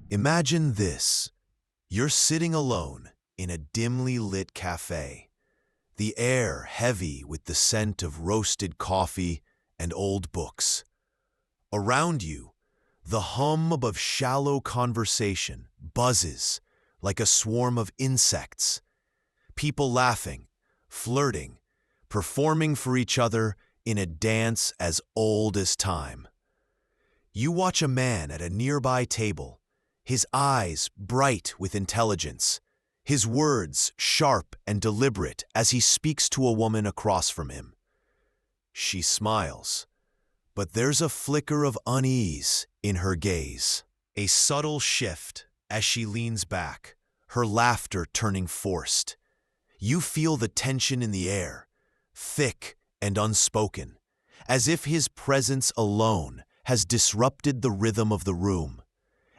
Imagine this. You're sitting alone in a dimly lit cafe, the air heavy with the scent of roasted coffee and old books. Around you, the hum of shallow conversation buzzes like a swarm of insects. People laughing, flirting, performing for each other in a dance as old as time. You watch a man at a nearby table, his eyes bright with intelligence, his words sharp and deliberate as he speaks to a woman across from him. She smiles, but there's a flicker of unease in her gaze, a subtle shift as she leans back, her laughter turning forced. You feel the tension in the air, thick and unspoken, as if his presence alone has disrupted the rhythm of the room.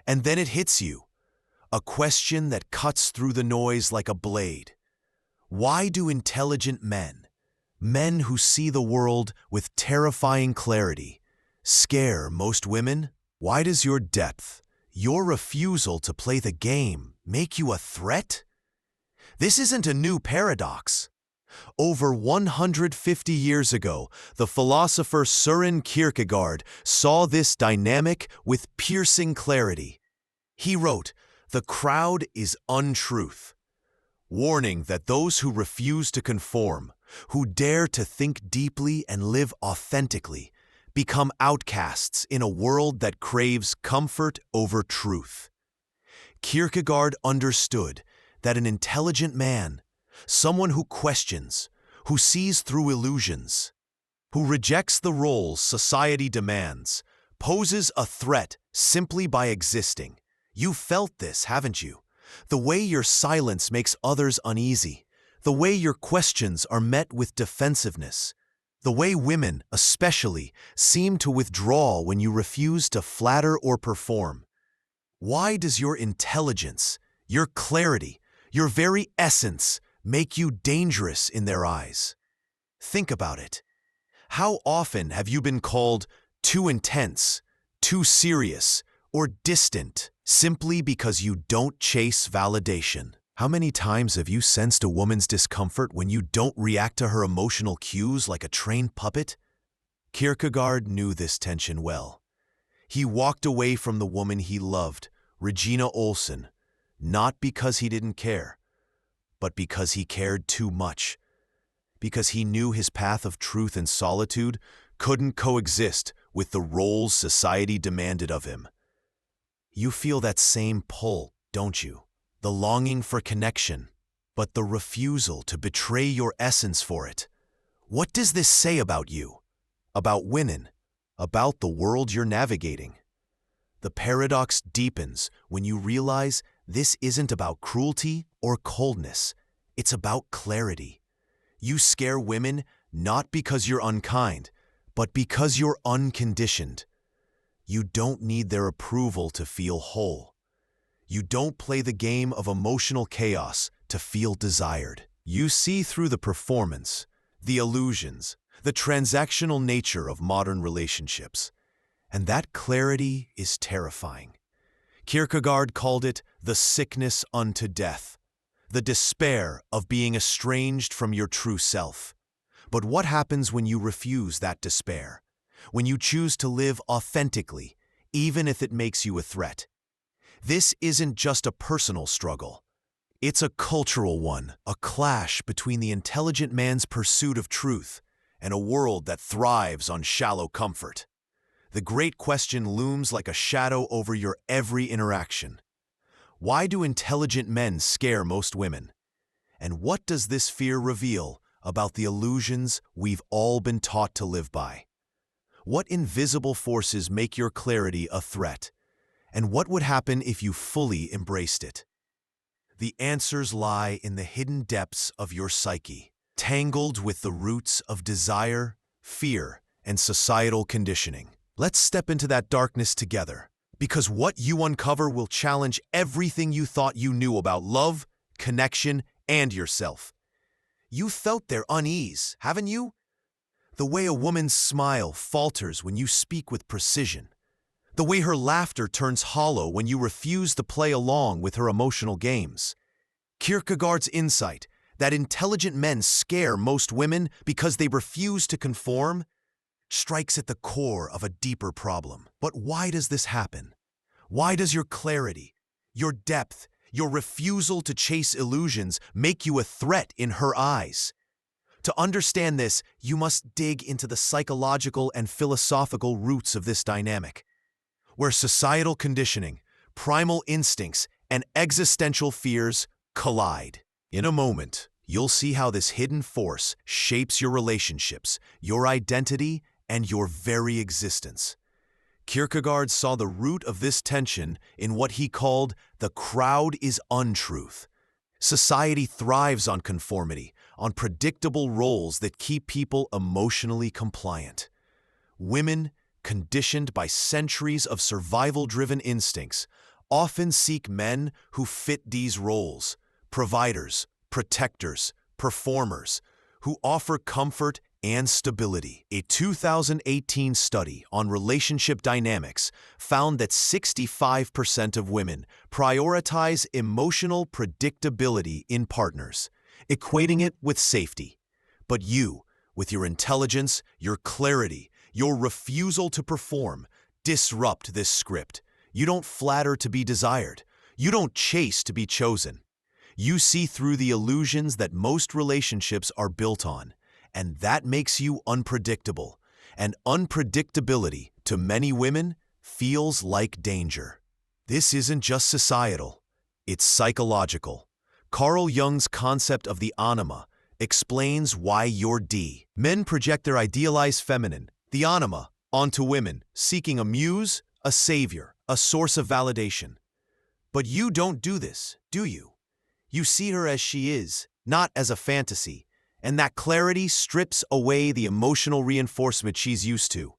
And then it hits you, a question that cuts through the noise like a blade. Why do intelligent men who see the world with terrifying clarity, scare most women? Why does your depth, your refusal to play the game, make you a threat? This isn't a new paradox. Over 150 years ago, the philosopher Søren Kierkegaard saw this dynamic with piercing clarity. He wrote, "The crowd is untruth," warning that those who refuse to conform, who dare to think deeply and live authentically, become outcasts in a world that craves comfort over truth. Kierkegaard understood that an intelligent man, someone who questions, who sees through illusions, who rejects the roles society demands, poses a threat simply by existing. You felt this, haven't you? The way your silence makes others uneasy, the way your questions are met with defensiveness, the way women, especially, seem to withdraw when you refuse to flatter or perform. Why does your intelligence, your clarity, your very essence make you dangerous in their eyes? Think about it. How often have you been called too intense, too serious, or distant simply because you don't chase validation? How many times have you sensed a woman's discomfort when you don't react to her emotional cues like a trained puppet? Kierkegaard knew this tension well. He walked away from the woman he loved, Regina Olsen, not because he didn't care, but because he cared too much. Because he knew his path of truth and solitude couldn't coexist with the roles society demanded of him. You feel that same pull, don't you? The longing for connection, but the refusal to betray your essence for it. What does this say about you? About women? About the world you're navigating? The paradox deepens when you realize this isn't about cruelty or coldness. It's about clarity. You scare women not because you're unkind, but because you're unconditioned. You don't need their approval to feel whole. You don't play the game of emotional chaos to feel desired. You see through the performance, the illusions, the transactional nature of modern relationships. And that clarity is terrifying. Kierkegaard called it the sickness unto death, the despair of being estranged from your true self. But what happens when you refuse that despair? When you choose to live authentically, even if it makes you a threat? This isn't just a personal struggle. It's a cultural one, a clash between the intelligent man's pursuit of truth and a world that thrives on shallow comfort. The great question looms like a shadow over your every interaction. Why do intelligent men scare most women? And what does this fear reveal about the illusions we've all been taught to live by? What invisible forces make your clarity a threat? And what would happen if you fully embraced it? The answers lie in the hidden depths of your psyche, tangled with the roots of desire, fear, and societal conditioning. Let's step into that darkness together, because what you uncover will challenge everything you thought you knew about love, connection, and yourself. You felt their unease, haven't you? The way a woman's smile falters when you speak with precision. The way her laughter turns hollow when you refuse to play along with her emotional games. Kierkegaard's insight that intelligent men scare most women because they refuse to conform strikes at the core of a deeper problem. But why does this happen? Why does your clarity, your depth, your refusal to chase illusions make you a threat in her eyes? To understand this, you must dig into the psychological and philosophical roots of this dynamic, where societal conditioning, primal instincts, and existential fears collide. In a moment, you'll see how this hidden force shapes your relationships, your identity, and your very existence. Kierkegaard saw the root of this tension in what he called the crowd is untruth. Society thrives on conformity, on predictable roles that keep people emotionally compliant. Women, conditioned by centuries of survival-driven instincts, often seek men who fit these roles: providers, protectors, performers, who offer comfort and stability. A 2018 study on relationship dynamics found that 65% of women prioritize emotional predictability in partners, equating it with safety. But you, with your intelligence, your clarity, your refusal to perform, disrupt this script. You don't flatter to be desired. You don't chase to be chosen. You see through the illusions that most relationships are built on, and that makes you unpredictable. And unpredictability, to many women, feels like danger. This isn't just societal, it's psychological. Carl Jung's concept of the anima explains why you're D. Men project their idealized feminine, the anima, onto women, seeking a muse, a savior, a source of validation. But you don't do this, do you? You see her as she is, not as a fantasy, and that clarity strips away the emotional reinforcement she's used to.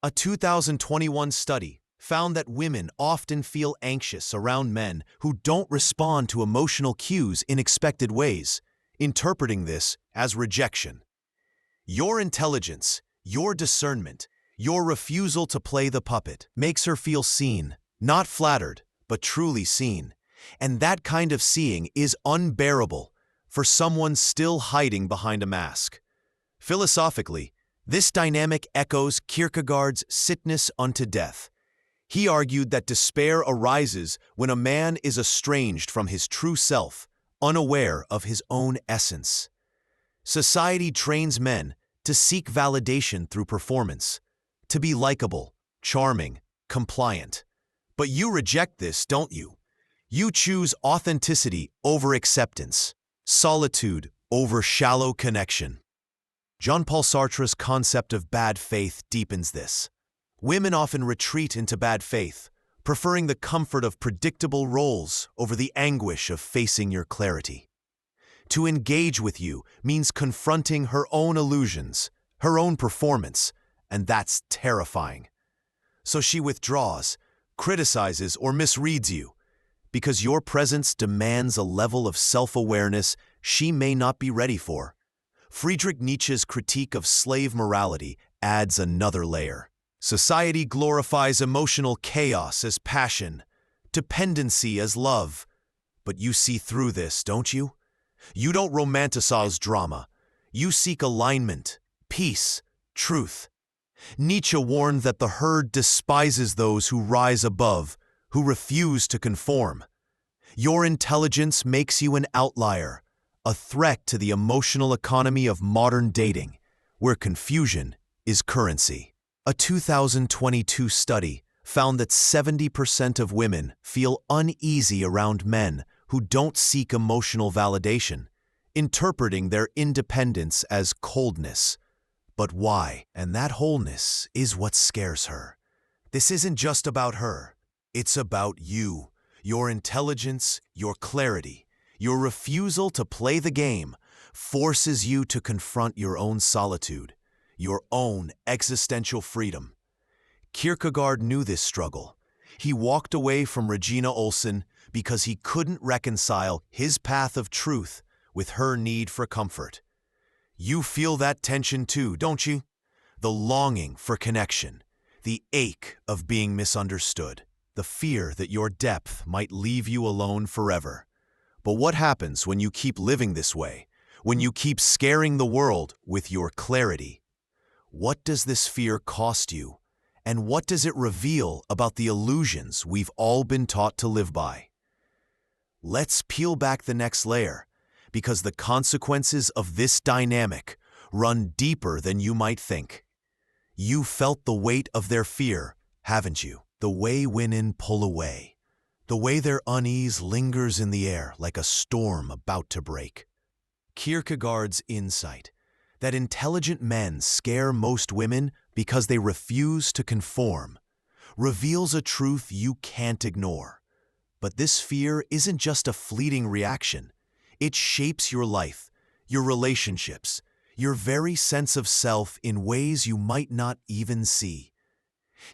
A 2021 study found that women often feel anxious around men who don't respond to emotional cues in expected ways, interpreting this as rejection. Your intelligence, your discernment, your refusal to play the puppet makes her feel seen, not flattered, but truly seen. And that kind of seeing is unbearable for someone still hiding behind a mask. Philosophically, this dynamic echoes Kierkegaard's sickness unto death. He argued that despair arises when a man is estranged from his true self, unaware of his own essence. Society trains men to seek validation through performance, to be likable, charming, compliant. But you reject this, don't you? You choose authenticity over acceptance, solitude over shallow connection. Jean-Paul Sartre's concept of bad faith deepens this. Women often retreat into bad faith, preferring the comfort of predictable roles over the anguish of facing your clarity. To engage with you means confronting her own illusions, her own performance, and that's terrifying. So she withdraws, criticizes, or misreads you, because your presence demands a level of self-awareness she may not be ready for. Friedrich Nietzsche's critique of slave morality adds another layer. Society glorifies emotional chaos as passion, dependency as love. But you see through this, don't you? You don't romanticize drama. You seek alignment, peace, truth. Nietzsche warned that the herd despises those who rise above, who refuse to conform. Your intelligence makes you an outlier, a threat to the emotional economy of modern dating, where confusion is currency. A 2022 study found that 70% of women feel uneasy around men who don't seek emotional validation, interpreting their independence as coldness. But why? And that wholeness is what scares her. This isn't just about her. It's about you, your intelligence, your clarity. Your refusal to play the game forces you to confront your own solitude, your own existential freedom. Kierkegaard knew this struggle. He walked away from Regina Olsen because he couldn't reconcile his path of truth with her need for comfort. You feel that tension too, don't you? The longing for connection, The ache of being misunderstood. The fear that your depth might leave you alone forever. But what happens when you keep living this way? When you keep scaring the world with your clarity? What does this fear cost you? And what does it reveal about the illusions we've all been taught to live by? Let's peel back the next layer, because the consequences of this dynamic run deeper than you might think. You felt the weight of their fear, haven't you? The way women pull away. The way their unease lingers in the air like a storm about to break. Kierkegaard's insight that intelligent men scare most women because they refuse to conform reveals a truth you can't ignore. But this fear isn't just a fleeting reaction. It shapes your life, your relationships, your very sense of self in ways you might not even see.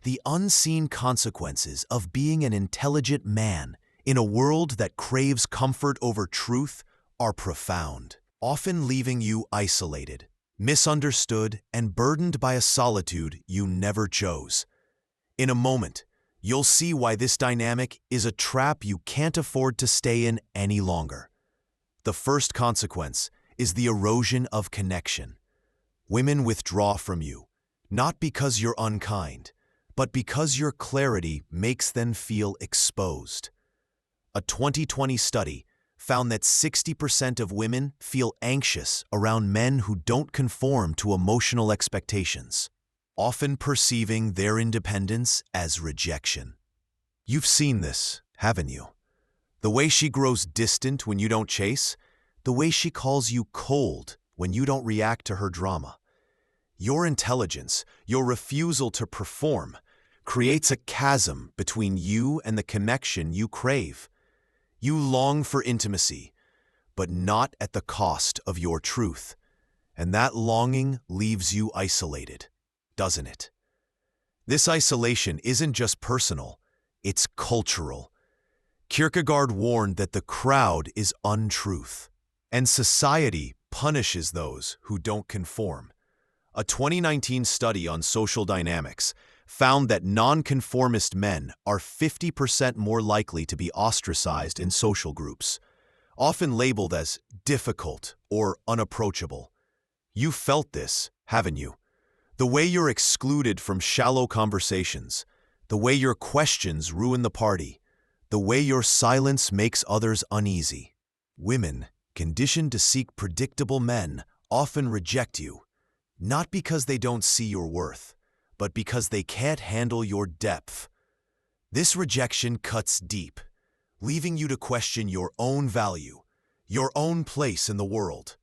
The unseen consequences of being an intelligent man in a world that craves comfort over truth are profound, often leaving you isolated, misunderstood, and burdened by a solitude you never chose. In a moment, you'll see why this dynamic is a trap you can't afford to stay in any longer. The first consequence is the erosion of connection. Women withdraw from you, not because you're unkind, but because your clarity makes them feel exposed. A 2020 study found that 60% of women feel anxious around men who don't conform to emotional expectations, often perceiving their independence as rejection. You've seen this, haven't you? The way she grows distant when you don't chase, the way she calls you cold when you don't react to her drama. Your intelligence, your refusal to perform, creates a chasm between you and the connection you crave. You long for intimacy, but not at the cost of your truth. And that longing leaves you isolated, doesn't it? This isolation isn't just personal, it's cultural. Kierkegaard warned that the crowd is untruth, and society punishes those who don't conform. A 2019 study on social dynamics found that nonconformist men are 50% more likely to be ostracized in social groups, often labeled as difficult or unapproachable. You felt this, haven't you? The way you're excluded from shallow conversations, the way your questions ruin the party, the way your silence makes others uneasy. Women, conditioned to seek predictable men, often reject you, not because they don't see your worth, but because they can't handle your depth. This rejection cuts deep, leaving you to question your own value, your own place in the world.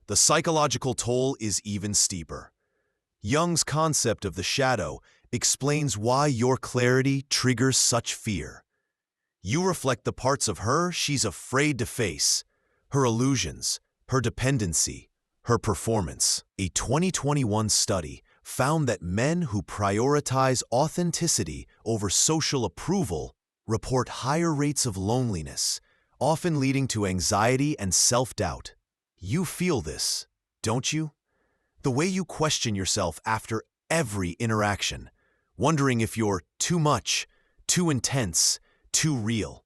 The psychological toll is even steeper. Jung's concept of the shadow explains why your clarity triggers such fear. You reflect the parts of her she's afraid to face, her illusions, her dependency, her performance. A 2021 study found that men who prioritize authenticity over social approval report higher rates of loneliness, often leading to anxiety and self-doubt. You feel this, don't you? The way you question yourself after every interaction, wondering if you're too much, too intense, too real.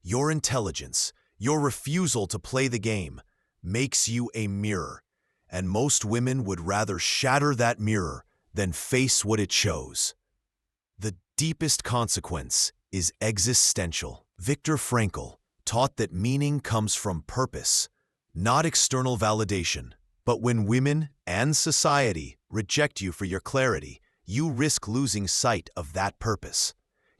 Your intelligence, your refusal to play the game, makes you a mirror, and most women would rather shatter that mirror than face what it shows. The deepest consequence is existential. Viktor Frankl taught that meaning comes from purpose, not external validation. But when women and society reject you for your clarity, you risk losing sight of that purpose.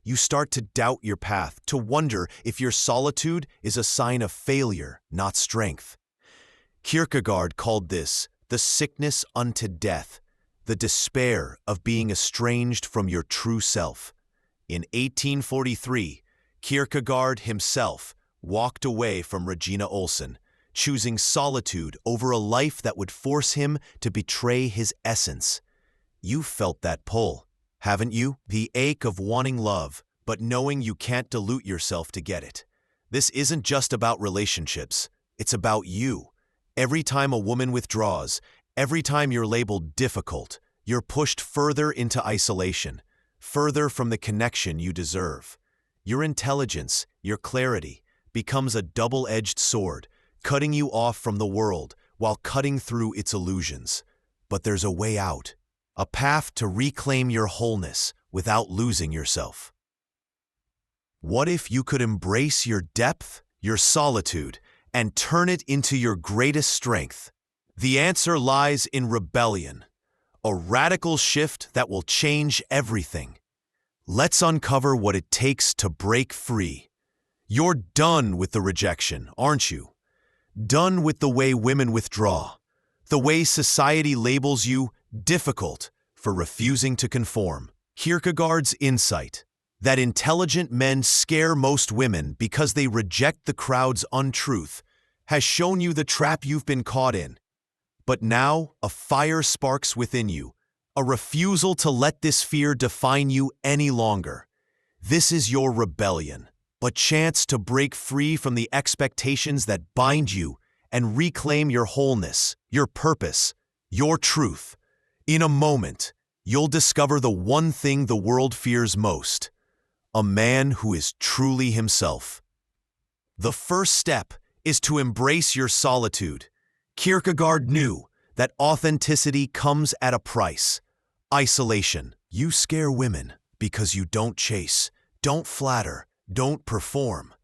You start to doubt your path, to wonder if your solitude is a sign of failure, not strength. Kierkegaard called this the sickness unto death, the despair of being estranged from your true self. In 1843, Kierkegaard himself walked away from Regina Olsen, choosing solitude over a life that would force him to betray his essence. You felt that pull, haven't you? The ache of wanting love, but knowing you can't dilute yourself to get it. This isn't just about relationships, it's about you. Every time a woman withdraws, every time you're labeled difficult, You're pushed further into isolation, further from the connection you deserve. Your intelligence, your clarity, becomes a double-edged sword, cutting you off from the world while cutting through its illusions. But there's a way out, a path to reclaim your wholeness without losing yourself. What if you could embrace your depth, your solitude, and turn it into your greatest strength? The answer lies in rebellion, a radical shift that will change everything. Let's uncover what it takes to break free. You're done with the rejection, aren't you? Done with the way women withdraw, the way society labels you difficult for refusing to conform. Kierkegaard's insight that intelligent men scare most women because they reject the crowd's untruth has shown you the trap you've been caught in. But now a fire sparks within you, a refusal to let this fear define you any longer. This is your rebellion, a chance to break free from the expectations that bind you and reclaim your wholeness, your purpose, your truth. In a moment, you'll discover the one thing the world fears most: a man who is truly himself. The first step is to embrace your solitude. Kierkegaard knew that authenticity comes at a price: isolation. You scare women because you don't chase, don't flatter, don't perform.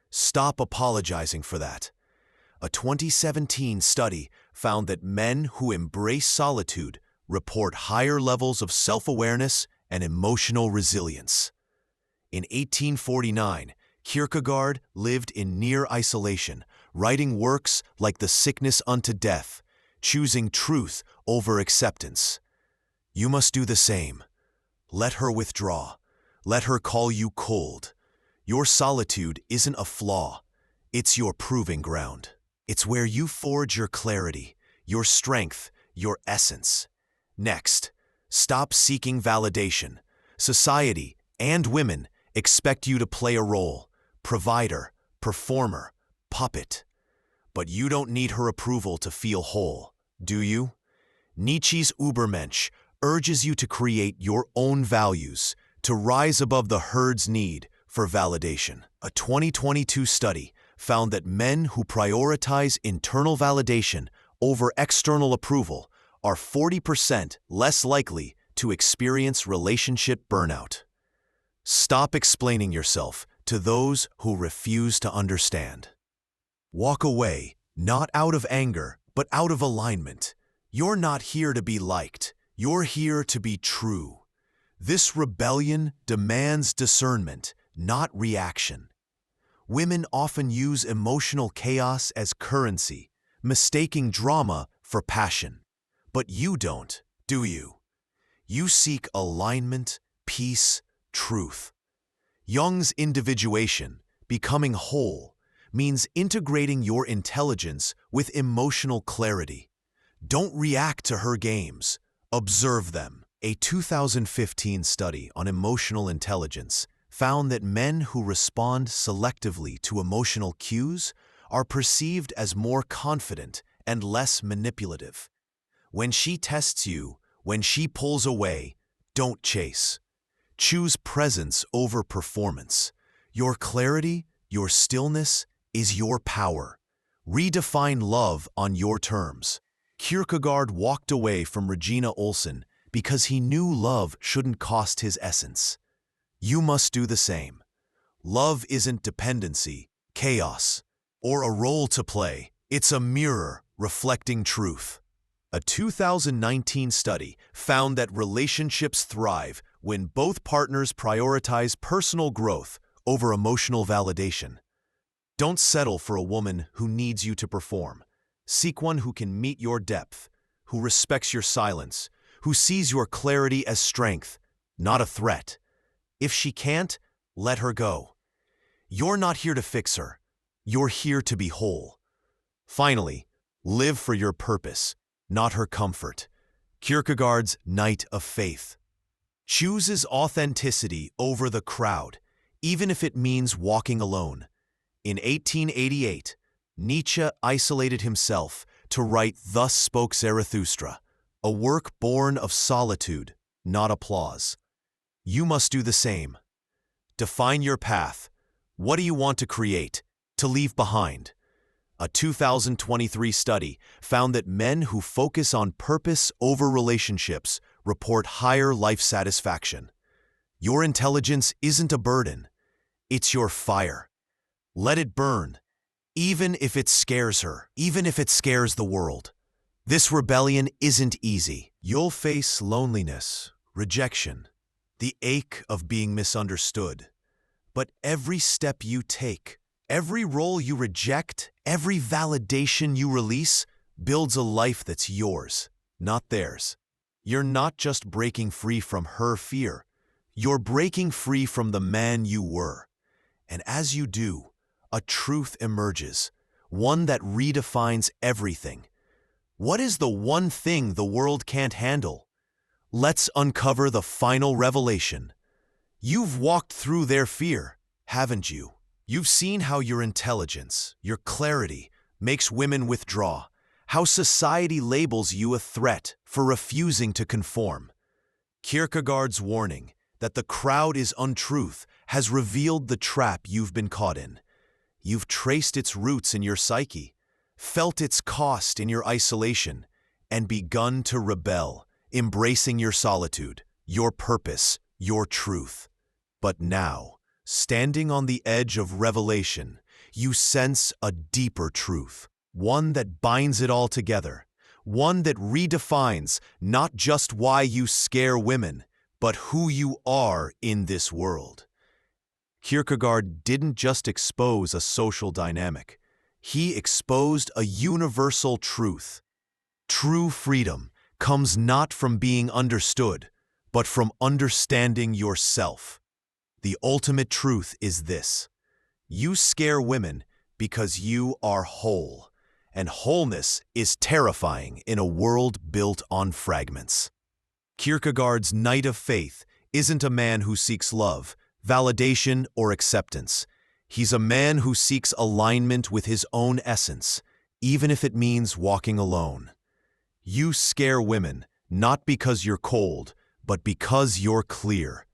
Stop apologizing for that. A 2017 study found that men who embrace solitude report higher levels of self-awareness and emotional resilience. In 1849, Kierkegaard lived in near isolation, writing works like The Sickness unto Death, choosing truth over acceptance. You must do the same. Let her withdraw. Let her call you cold. Your solitude isn't a flaw. It's your proving ground. It's where you forge your clarity, your strength, your essence. Next, stop seeking validation. Society and women expect you to play a role: provider, performer, puppet. But you don't need her approval to feel whole, do you? Nietzsche's Übermensch urges you to create your own values, to rise above the herd's need for validation. A 2022 study found that men who prioritize internal validation over external approval are 40% less likely to experience relationship burnout. Stop explaining yourself to those who refuse to understand. Walk away, not out of anger, but out of alignment. You're not here to be liked. You're here to be true. This rebellion demands discernment, not reaction. Women often use emotional chaos as currency, mistaking drama for passion. But you don't, do you? You seek alignment, peace, truth. Jung's individuation, becoming whole, means integrating your intelligence with emotional clarity. Don't react to her games. Observe them. A 2015 study on emotional intelligence found that men who respond selectively to emotional cues are perceived as more confident and less manipulative. When she tests you, when she pulls away, don't chase. Choose presence over performance. Your clarity, your stillness, is your power. Redefine love on your terms. Kierkegaard walked away from Regina Olsen because he knew love shouldn't cost his essence. You must do the same. Love isn't dependency, chaos, or a role to play. It's a mirror reflecting truth. A 2019 study found that relationships thrive when both partners prioritize personal growth over emotional validation. Don't settle for a woman who needs you to perform. Seek one who can meet your depth, who respects your silence, who sees your clarity as strength, not a threat. If she can't, let her go. You're not here to fix her. You're here to be whole. Finally, live for your purpose, not her comfort. Kierkegaard's Knight of Faith chooses authenticity over the crowd, even if it means walking alone. In 1888, Nietzsche isolated himself to write Thus Spoke Zarathustra, a work born of solitude, not applause. You must do the same. Define your path. What do you want to create, to leave behind? A 2023 study found that men who focus on purpose over relationships report higher life satisfaction. Your intelligence isn't a burden. It's your fire. Let it burn, even if it scares her, even if it scares the world. This rebellion isn't easy. You'll face loneliness, rejection, the ache of being misunderstood. But every step you take, every role you reject, every validation you release builds a life that's yours, not theirs. You're not just breaking free from her fear. You're breaking free from the man you were. And as you do, a truth emerges, one that redefines everything. What is the one thing the world can't handle? Let's uncover the final revelation. You've walked through their fear, haven't you? You've seen how your intelligence, your clarity, makes women withdraw, how society labels you a threat for refusing to conform. Kierkegaard's warning that the crowd is untruth has revealed the trap you've been caught in. You've traced its roots in your psyche, felt its cost in your isolation, and begun to rebel, embracing your solitude, your purpose, your truth. But now, standing on the edge of revelation, you sense a deeper truth, one that binds it all together, one that redefines not just why you scare women, but who you are in this world. Kierkegaard didn't just expose a social dynamic. He exposed a universal truth. True freedom comes not from being understood, but from understanding yourself. The ultimate truth is this: you scare women because you are whole, and wholeness is terrifying in a world built on fragments. Kierkegaard's knight of faith isn't a man who seeks love, validation, or acceptance. He's a man who seeks alignment with his own essence, even if it means walking alone. You scare women not because you're cold, but because you're clear.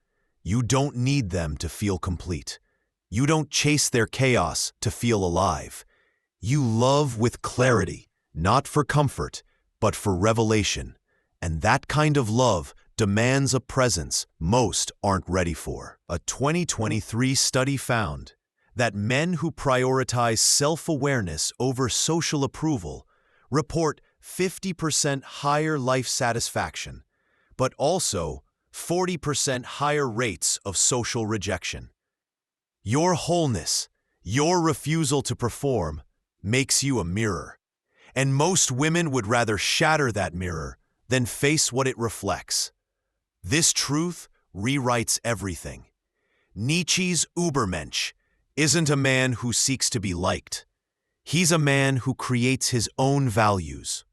You don't need them to feel complete. You don't chase their chaos to feel alive. You love with clarity, not for comfort, but for revelation. And that kind of love demands a presence most aren't ready for. A 2023 study found that men who prioritize self-awareness over social approval report 50% higher life satisfaction, but also 40% higher rates of social rejection. Your wholeness, your refusal to perform, makes you a mirror. And most women would rather shatter that mirror than face what it reflects. This truth rewrites everything. Nietzsche's Übermensch isn't a man who seeks to be liked. He's a man who creates his own values,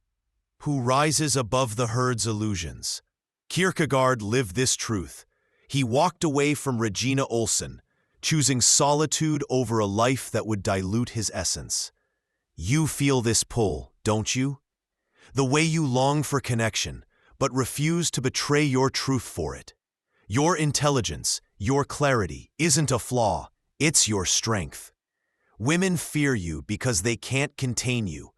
who rises above the herd's illusions. Kierkegaard lived this truth. He walked away from Regina Olsen, choosing solitude over a life that would dilute his essence. You feel this pull, don't you? The way you long for connection, but refuse to betray your truth for it. Your intelligence, your clarity, isn't a flaw, it's your strength. Women fear you because they can't contain you,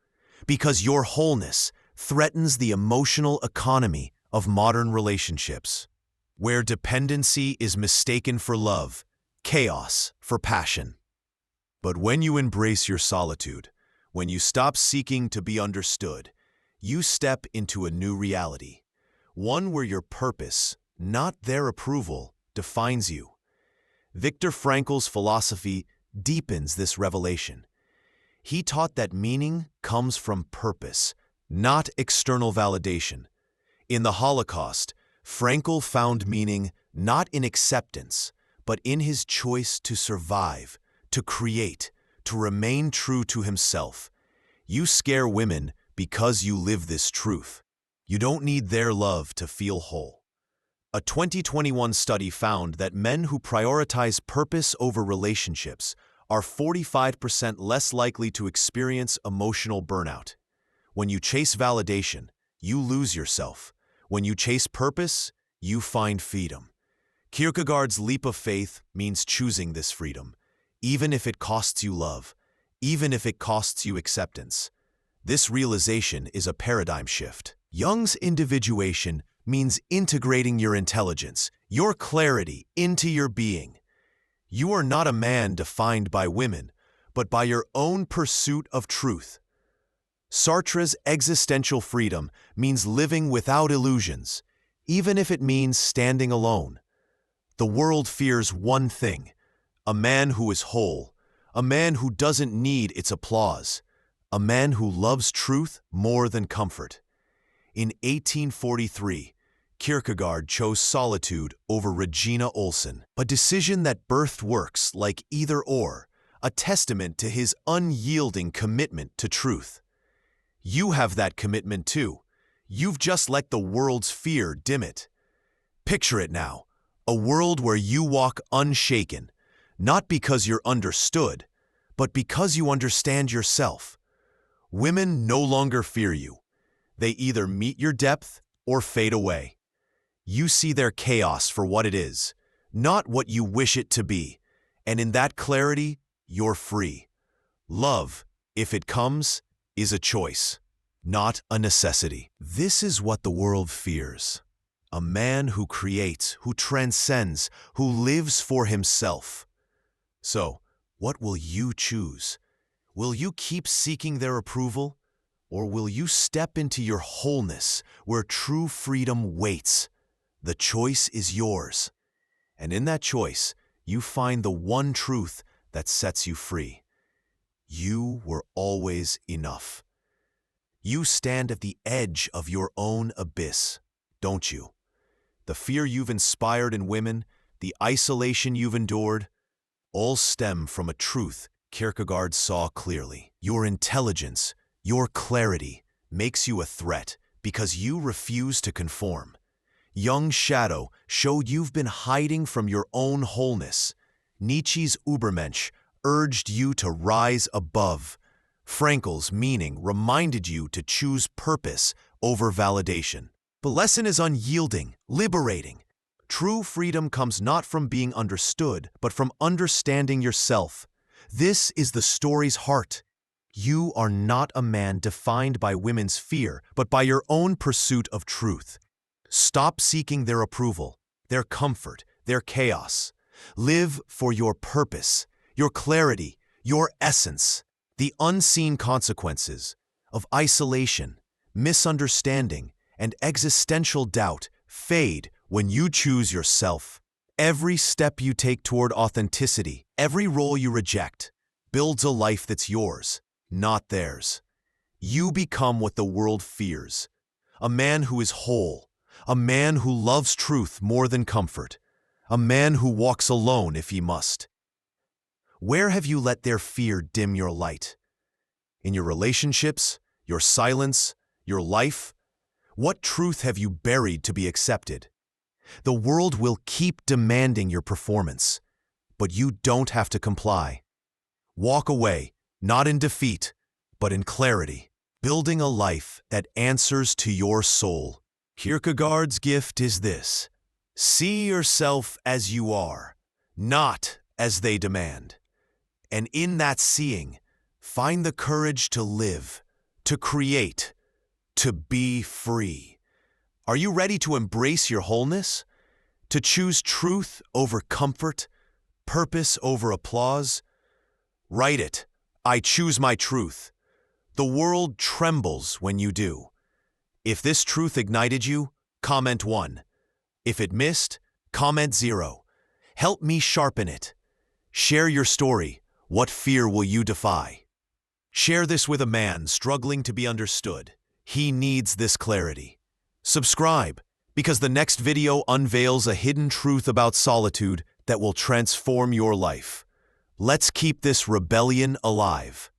because your wholeness threatens the emotional economy of modern relationships, where dependency is mistaken for love, chaos for passion. But when you embrace your solitude, when you stop seeking to be understood, you step into a new reality, one where your purpose, not their approval, defines you. Viktor Frankl's philosophy deepens this revelation. He taught that meaning comes from purpose, not external validation. In the Holocaust, Frankl found meaning not in acceptance, but in his choice to survive, to create, to remain true to himself. You scare women because you live this truth. You don't need their love to feel whole. A 2021 study found that men who prioritize purpose over relationships are 45% less likely to experience emotional burnout. When you chase validation, you lose yourself. When you chase purpose, you find freedom. Kierkegaard's leap of faith means choosing this freedom, even if it costs you love, even if it costs you acceptance. This realization is a paradigm shift. Jung's individuation means integrating your intelligence, your clarity, into your being. You are not a man defined by women, but by your own pursuit of truth. Sartre's existential freedom means living without illusions, even if it means standing alone. The world fears one thing: a man who is whole, a man who doesn't need its applause, a man who loves truth more than comfort. In 1843, Kierkegaard chose solitude over Regina Olsen, a decision that birthed works like Either Or, a testament to his unyielding commitment to truth. You have that commitment too. You've just let the world's fear dim it. Picture it now, a world where you walk unshaken, not because you're understood, but because you understand yourself. Women no longer fear you. They either meet your depth or fade away. You see their chaos for what it is, not what you wish it to be, and in that clarity, you're free. Love, if it comes, is a choice, not a necessity. This is what the world fears: a man who creates, who transcends, who lives for himself. So, what will you choose? Will you keep seeking their approval, or will you step into your wholeness where true freedom waits? The choice is yours, and in that choice, you find the one truth that sets you free. You were always enough. You stand at the edge of your own abyss, don't you? The fear you've inspired in women, the isolation you've endured, all stem from a truth Kierkegaard saw clearly. Your intelligence, your clarity, makes you a threat because you refuse to conform. Jung's shadow showed you've been hiding from your own wholeness. Nietzsche's Übermensch urged you to rise above. Frankel's meaning reminded you to choose purpose over validation. The lesson is unyielding, liberating. True freedom comes not from being understood, but from understanding yourself. This is the story's heart. You are not a man defined by women's fear, but by your own pursuit of truth. Stop seeking their approval, their comfort, their chaos. Live for your purpose, your clarity, your essence. The unseen consequences of isolation, misunderstanding, and existential doubt fade when you choose yourself. Every step you take toward authenticity, every role you reject, builds a life that's yours, not theirs. You become what the world fears: a man who is whole, a man who loves truth more than comfort, a man who walks alone if he must. Where have you let their fear dim your light? In your relationships, your silence, your life? What truth have you buried to be accepted? The world will keep demanding your performance, but you don't have to comply. Walk away, not in defeat, but in clarity, building a life that answers to your soul. Kierkegaard's gift is this: see yourself as you are, not as they demand. And in that seeing, find the courage to live, to create, to be free. Are you ready to embrace your wholeness? To choose truth over comfort, purpose over applause? Write it: I choose my truth. The world trembles when you do. If this truth ignited you, comment 1. If it missed, comment 0. Help me sharpen it. Share your story. What fear will you defy? Share this with a man struggling to be understood. He needs this clarity. Subscribe, because the next video unveils a hidden truth about solitude that will transform your life. Let's keep this rebellion alive.